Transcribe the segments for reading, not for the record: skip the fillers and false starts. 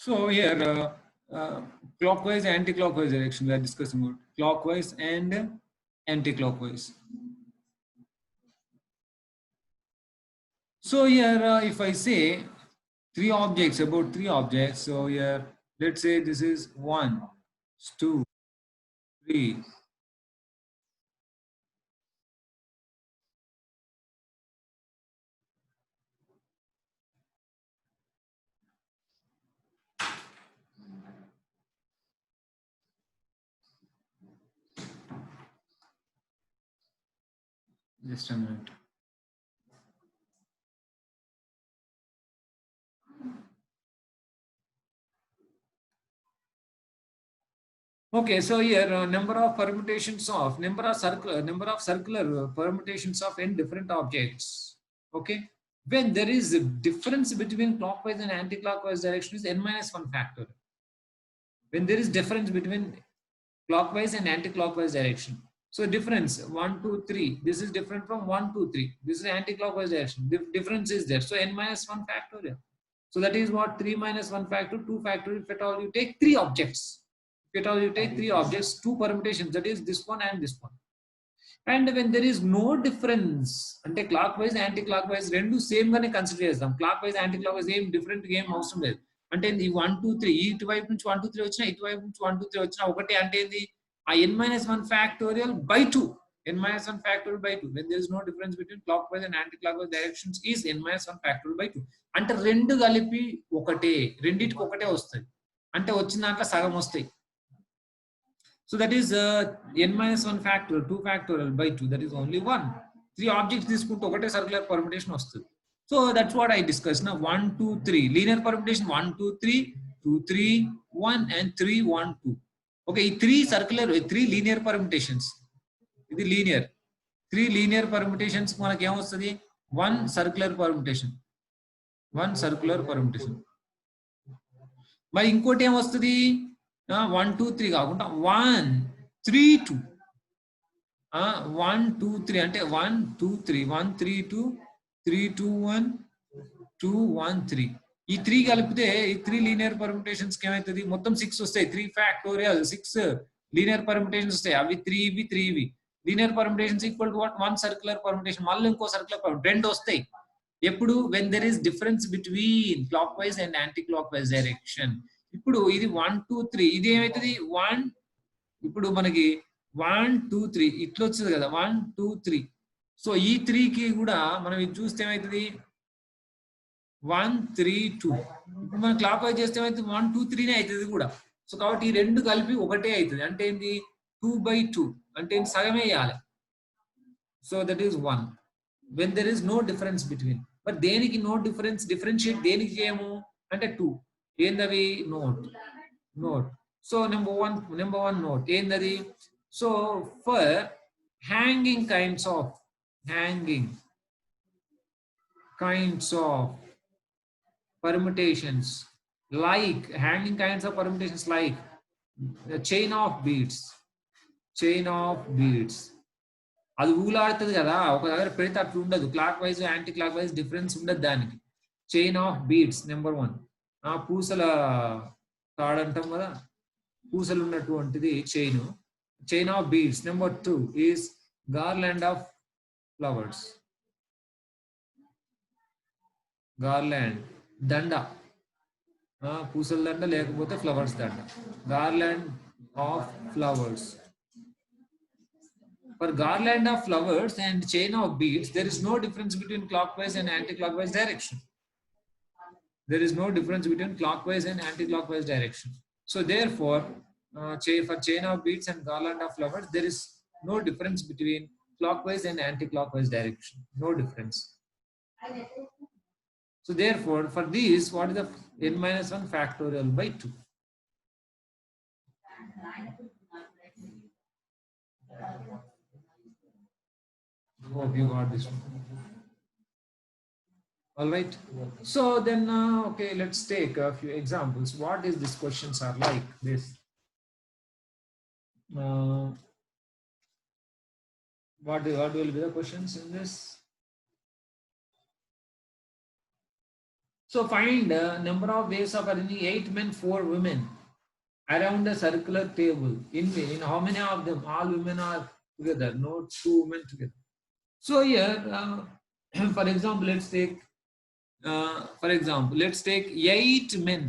So here, clockwise, anti-clockwise direction we are discussing about clockwise and anti-clockwise. So here, if I say about three objects, so here, let's say this is 1, 2, 3. Just a minute. Okay, so here number of circular permutations of n different objects. Okay, when there is a difference between clockwise and anti-clockwise direction is n minus 1 factor. When there is difference between clockwise and anti-clockwise direction, so difference 1, 2, 3. This is different from 1, 2, 3. This is anti-clockwise direction. Difference is there. So n minus 1 factorial. So that is what 3 minus 1 factor, 2 factor. If at all you take three objects, if at all you take three objects, two permutations, that is this one and this one. And when there is no difference, ante clockwise, anti-clockwise, rendu same gaane consider chestam. Clockwise, anti-clockwise same different game అవసరం లేదు. అంటే ఈ 1, 2, 3 ఇటు వైపు నుంచి 1, 2, 3 వచ్చినా, ఇటు వైపు నుంచి 1, 2, 3 వచ్చినా ఒకటే. అంటే ఏంది ఆ n minus 1 factorial by 2. n minus 1 factorial by 2. When there is no difference between clockwise and anti-clockwise directions is n minus 1 factorial by 2. అంటే రెండు కలిపి ఒకటే, రెండిటికి ఒకటే వస్తాయి. అంటే వచ్చిన దాంట్లో సగం వస్తాయి. So that is n minus 1 factorial, 2 factorial by 2, that is only 1. Three objects తీసుకుంటే ఒకటే circular permutation వస్తుంది. So that's what I discussed. Now 1, 2, 3 linear permutation 1, 2, 3, 2, 3, 1 and 3, 1, 2. Okay, three linear permutations. ఇది linear. Three linear permutations మనకి ఏమొస్తుంది? One circular permutation. మరి ఇంకోటి ఏమొస్తుంది? 1, 2, 3 కాకుండా 1, 3, 2. 1, 2, 3 అంటే 1, 2, 3, 1, 3, 2, 3, 2, 1, 2, 1, 3. ఈ 3 కలిపితే ఈ 3 లీనియర్ పర్ముటేషన్స్ కి ఏమవుతుంది? మొత్తం 6 వస్తాయి. 3 ఫ్యాక్టోరియల్ 6 లీనియర్ పర్ముటేషన్స్ వస్తాయి. అవి 3 ఇవి 3 ఇవి. Linear permutations equal to what? 1 circular permutation. మళ్ళీ ఇంకో సర్క్యులర్ పర్ముటేషన్ రెండు వస్తాయి. ఎప్పుడు? when there is difference between clockwise and anti clockwise direction. ఇప్పుడు ఇది 1, 2, 3 ఇది ఏమవుతుంది? 1 ఇప్పుడు మనకి 1, 2, 3 ఇట్లా వచ్చింది కదా, 1, 2, 3. సో ఈ 3 కి కూడా మనం ఇది చూస్తే ఏమవుతుంది? 1, 3, 2. ఇప్పుడు మనం క్లాక్ వైజ్ చేస్తే ఏమవుతుంది? 1, 2, 3 అవుతుంది కూడా. సో కాబట్టి ఈ రెండు కలిపి ఒకటే అవుతుంది. అంటే ఏంటి? 2 by 2 అంటే సగమే వేయాలి. So that is 1 when there is no difference between. But దేనికి నో డిఫరెన్స్? డిఫరెన్షియేట్ దేనికి చేయము అంటే 2. ఏందవి? Note. So number one note ఏందది? So for hanging kinds of permutations, like hanging kinds of permutations like the chain of beads. అది ఊలాడుతుంది కదా, ఒక దగ్గర పెడితే అట్లా ఉండదు. Clock wise anti clock wise difference ఉండదు దానికి. Chain of beads number 1. పూసల తాడు అంటాం కదా, పూసలు ఉన్నటువంటిది chain of beads. Number 2 is garland of flowers. Garland దండ, పూసల దండ లేకపోతే ఫ్లవర్స్ దండ. Garland of flowers. For garland of flowers and chain of beads, there is no difference between clockwise and anti-clockwise direction. So therefore, for chain of beads and garland of flowers, there is no difference between clockwise and anti-clockwise direction. No difference. So therefore, for these, what is the n minus 1 factorial by 2? Hope you got this one. All right. So then, okay, let's take a few examples. What is these questions are like this? What will be the questions in this? So find number of ways of arranging 8 men, 4 women around a circular table. In how many of them? All women are together, no 2 women together. So here, for example, let's take 8 men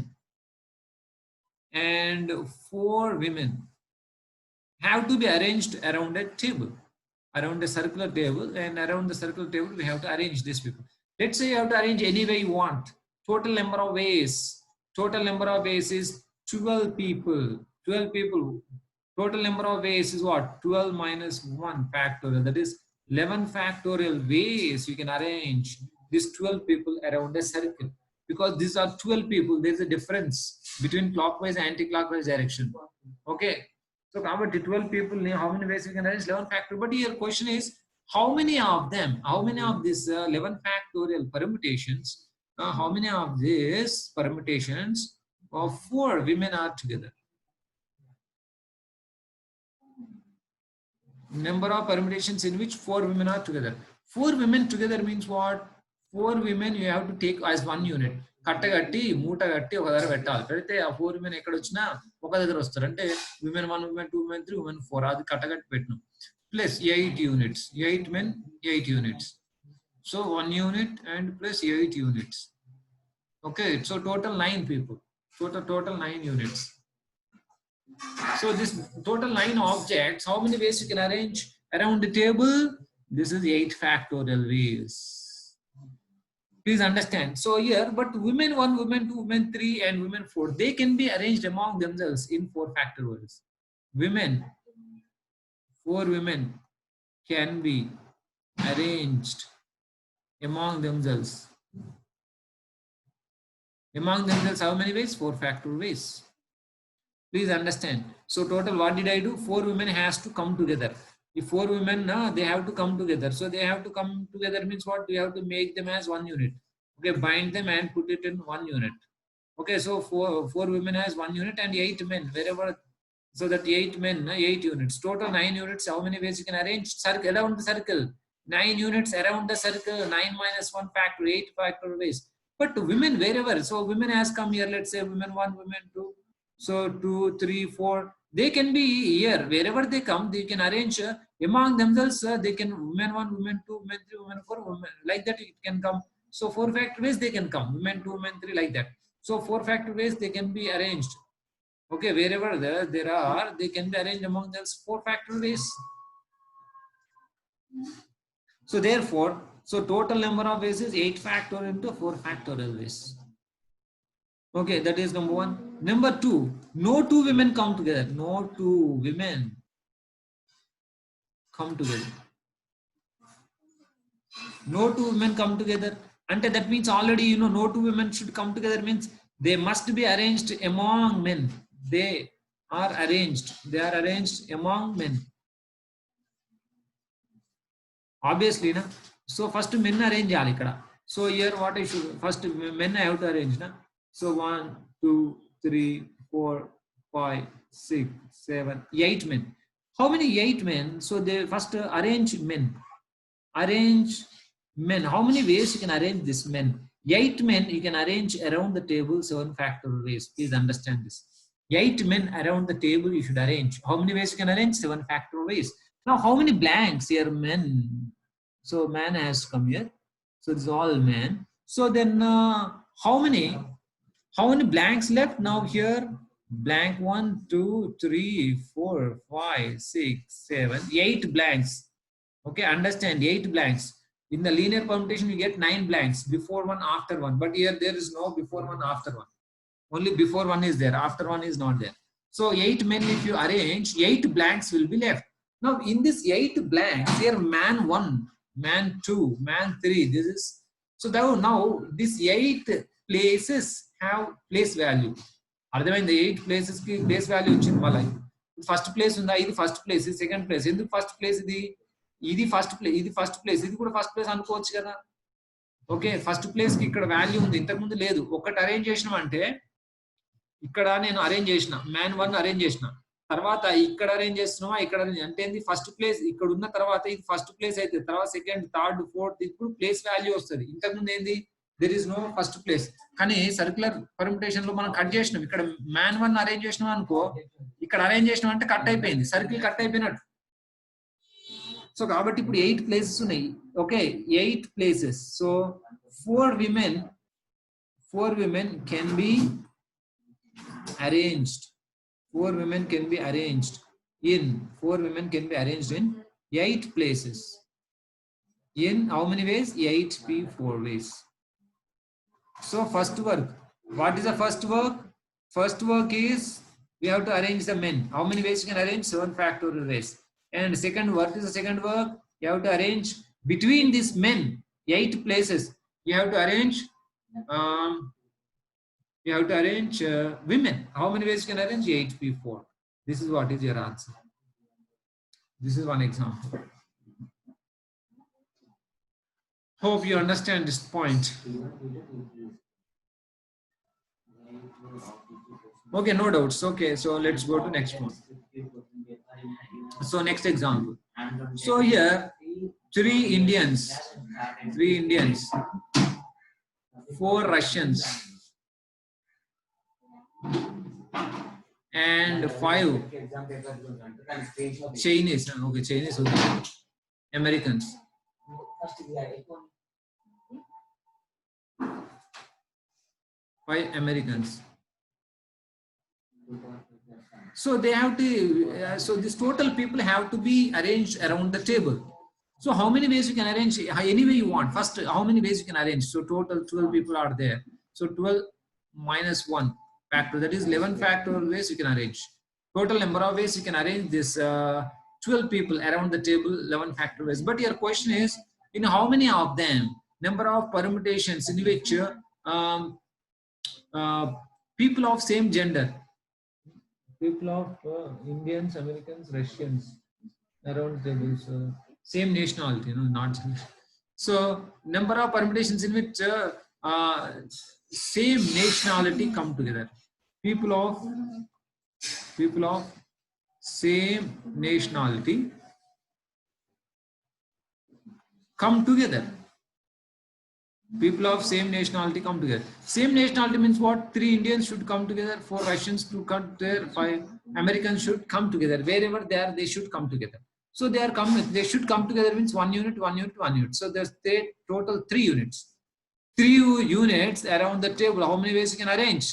and 4 women have to be arranged around a table, around a circular table, and around the circular table we have to arrange these people. Let's say you have to arrange any way you want. Total number of ways. Total number of ways is 12 people. 12 people. Total number of ways is what? 12 minus 1 factorial. That is 11 factorial ways you can arrange these 12 people around a circle. Because these are 12 people, there is a difference between clockwise and anti-clockwise direction. Okay. So, about 12 people, how many ways you can arrange 11 factorial? But your question is, how many of them, how many of these 11 factorial permutations, how many of these permutations of 4 women are together? Number of permutations in which 4 women are together. 4 women together means what? 4 women you have to take as one unit. కట్టగట్టి మూట కట్టి ఒక దగ్గర పెట్టాలి. పెడితే ఆ 4 women ఎక్కడ వచ్చినా ఒక దగ్గర వస్తారు. అంటే women 1, women 2, women 3, women 4 అది కట్టగట్టి పెట్టినాం. Plus 8 units. 8 men, 8 units. So 1 unit and plus 8 units. Okay, so total 9 people. Total 9 units. So this total 9 objects, how many ways you can arrange around the table? This is 8 factorial ways. Please understand. So here, but women 1, women 2, women 3, and women 4, they can be arranged among themselves in 4 factorials. Women, 4 women can be arranged among themselves. Among themselves, how many ways? 4 factorial ways. Please understand. So total, what did I do? 4 women has to come together. If 4 women, they have to come together. So they have to come together means what? We have to make them as 1 unit. Okay, bind them and put it in 1 unit. Okay, so 4 women has 1 unit and 8 men wherever. So that 8 men, 8 units. Total 9 units. How many ways you can arrange? Circle around the circle. 9 units around the circle. 9 minus 1 factor, 8 factor ways. But women wherever. So women has come here. Let's say women 1, women 2. So 2, 3, 4, they can be here. Wherever they come, they can arrange among themselves. They can women 1, women 2, women 3, women 4, women, like that it can come. So 4 factor ways they can come. Women 2, women 3, like that. So 4 factor ways they can be arranged. Okay, wherever there are, they can be arranged among themselves 4 factor ways. So therefore, so total number of ways is 8 factorial into 4 factorial ways. Okay, that is number 1. Number 2, no 2 women come together. No 2 women come together. No 2 women come together. And that means already, no 2 women should come together means they must be arranged among men. They are arranged among men. Obviously, na? So first men arrange ikkada. So here what I should, first men I have to arrange. Na? So 1, 2, 3, 4, 5, 6, 7, 8 men. How many 8 men? So they first arrange men. Arrange men. How many ways you can arrange this men? 8 men you can arrange around the table 7 factorial ways. Please understand this. 8 men around the table you should arrange. How many ways you can arrange? 7 factorial ways. Now how many blanks here? Men. So man has come here. So this is all men. So then how many blanks left? Now here blank 1, 2, 3, 4, 5, 6, 7, 8 blanks. Okay, understand, 8 blanks. In the linear permutation you get 9 blanks, before one, after one. But here there is no before one, after one. Only before one is there, after one is not there. So 8 men if you arrange, 8 blanks will be left. Now in this 8 blanks, here man 1, man 2, man 3, this is, so now this 8 places have place value. అర్థమైంది? 8 places కి place value వచ్చింది. మళ్ళీ first place ఉందా? ఇది first place, ఇది second place. ఎందుకు first place? ఇది first place, ఇది ఫస్ట్ ప్లేస్, ఇది కూడా ఫస్ట్ ప్లేస్ అనుకోవచ్చు కదా. ఓకే, ఫస్ట్ ప్లేస్ కి ఇక్కడ వాల్యూ ఉంది, ఇంతకుముందు లేదు. ఒకటి అరేంజ్ చేసినాం అంటే, ఇక్కడ నేను అరేంజ్ చేసిన మ్యాన్ 1 అరేంజ్ చేసిన, తర్వాత ఇక్కడ అరేంజ్ చేస్తున్నావా, ఇక్కడ అరేంజ్ అంటే ఏంది? ఫస్ట్ ప్లేస్ ఇక్కడ ఉన్న తర్వాత ఇది ఫస్ట్ ప్లేస్ అయితే, తర్వాత సెకండ్, థర్డ్, ఫోర్త్, ఇప్పుడు ప్లేస్ వాల్యూ వస్తుంది. ఇంతకుముందు ఏంది? there is no first place. కానీ సర్క్యులర్ పర్ముటేషన్ లో మనం కట్ చేసినాం, ఇక్కడ మ్యాన్ 1 అరేంజ్ చేసినాం అనుకో, ఇక్కడ అరేంజ్ చేసినాం అంటే కట్ అయిపోయింది, సర్కిల్ కట్ అయిపోయినట్టు. సో కాబట్టి ఇప్పుడు 8 ప్లేసెస్ ఉన్నాయి. Okay, 8 places. So 4 women can be arranged. 4 women can be arranged in 8 places. In how many ways? 8p4 ways. So first work, what is the first work? First work is we have to arrange the men. How many ways you can arrange? 7 factorial ways. And second work is the second work, you have to arrange between these men 8 places. You have to arrange women. How many ways you can arrange? 8p4. This is what is your answer. This is one example. Hope you understand this point. Okay, no doubts. Okay, so let's go to next one. So next example. So here 3 Indians, 4 Russians, and 5 Chinese. Okay, Chinese. Okay. Americans. 5 Americans. So they have to. So this total people have to be arranged around the table. So how many ways you can arrange? Any way you want. First, how many ways you can arrange? So total 12 people are there. So 12 minus 1 factor, that is 11 factorial ways you can arrange. Total number of ways you can arrange this 12 people around the table, 11 factorial ways. But your question is, in how many of them, number of permutations in which people of same gender, people of Indians, Americans, Russians around the table, so same nationality, not gender. So number of permutations in which same nationality come together. People of same nationality come together. People of same nationality come together. Same nationality means what? 3 Indians should come together, 4 Russians to come together, 5 Americans should come together. Wherever they are, they should come together. So they should come together means 1 unit, 1 unit, 1 unit. So there's total 3 units. 3 units around the table. How many ways you can arrange?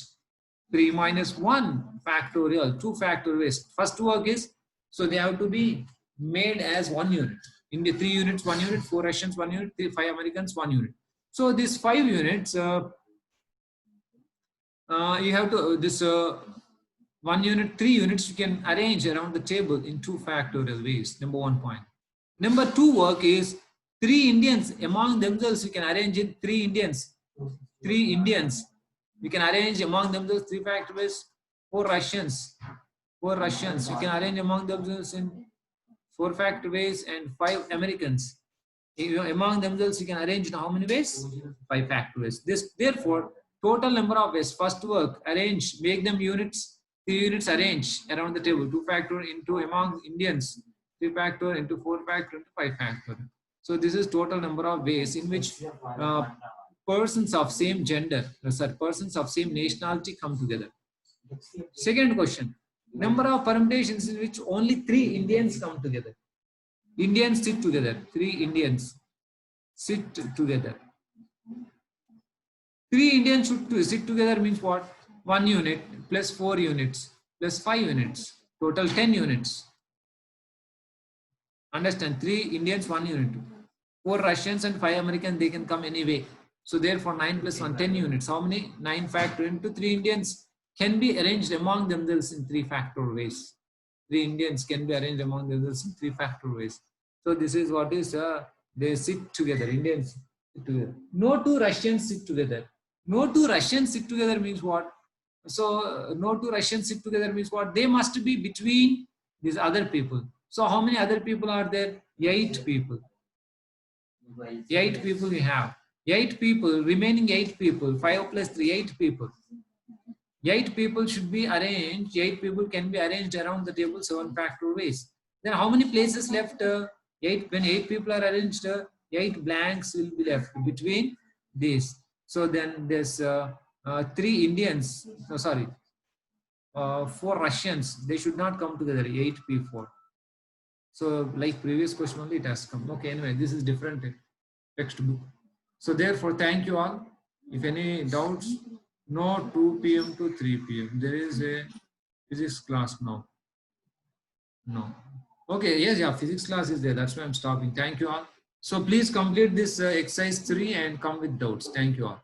3 minus 1 factorial, 2 factorial ways. First work is, so they have to be made as 1 unit. In the 3 units, 1 unit, 4 Russians, 1 unit, 5 Americans, 1 unit. So these 5 units, you have to, this 1 unit, 3 units you can arrange around the table in 2 factorial ways. Number 1 point. Number 2 work is 3 Indians among themselves you can arrange in 3 Indians. 3 Indians you can arrange among themselves 3 factorial ways. 4 Russians you can arrange among themselves in 4 factorial ways, and 5 Americans. Among themselves you can arrange in how many ways? 5 factorial ways. This therefore total number of ways. First work, arrange, make them units. 3 units arrange around the table. 2 factorial into among Indians. 3 factorial into 4 factorial into 5 factorial. So this is total number of ways in which persons of same gender, persons of same nationality come together. Second question, number of permutations in which only 3 Indians come together. Indians sit together. 3 Indians sit together. 3 Indians should sit together means what? 1 unit plus 4 units plus 5 units. Total 10 units. Understand? 3 Indians, 1 unit. 4 Russians and 5 Americans, they can come anyway. So therefore 9 plus 1, 10 units. How many? 9 factorial into 3 Indians can be arranged among themselves in 3 factorial ways. 3 Indians can be arranged among themselves in 3 factorial ways. So this is what is, they sit together, Indians sit together. No 2 Russians sit together. No 2 Russians sit together means what? So no 2 Russians sit together means what? They must be between these other people. So how many other people are there? 8 people. 8 people we have. 8 people, remaining 8 people, 5 plus 3, 8 people. 8 people should be arranged. 8 people can be arranged around the table 7 factorial ways. Then how many places left? 8. When 8 people are arranged, 8 blanks will be left between these. So then there's 3 Indians, no, sorry, 4 Russians, they should not come together, 8p4. So like previous question only it has come. Okay, anyway, this is different textbook. So therefore, thank you all. If any doubts, no 2 p.m. to 3 p.m. There is a physics class now. No. Okay, yes, yeah, physics class is there. That's why I'm stopping. Thank you all. So please complete this exercise 3 and come with doubts. Thank you all.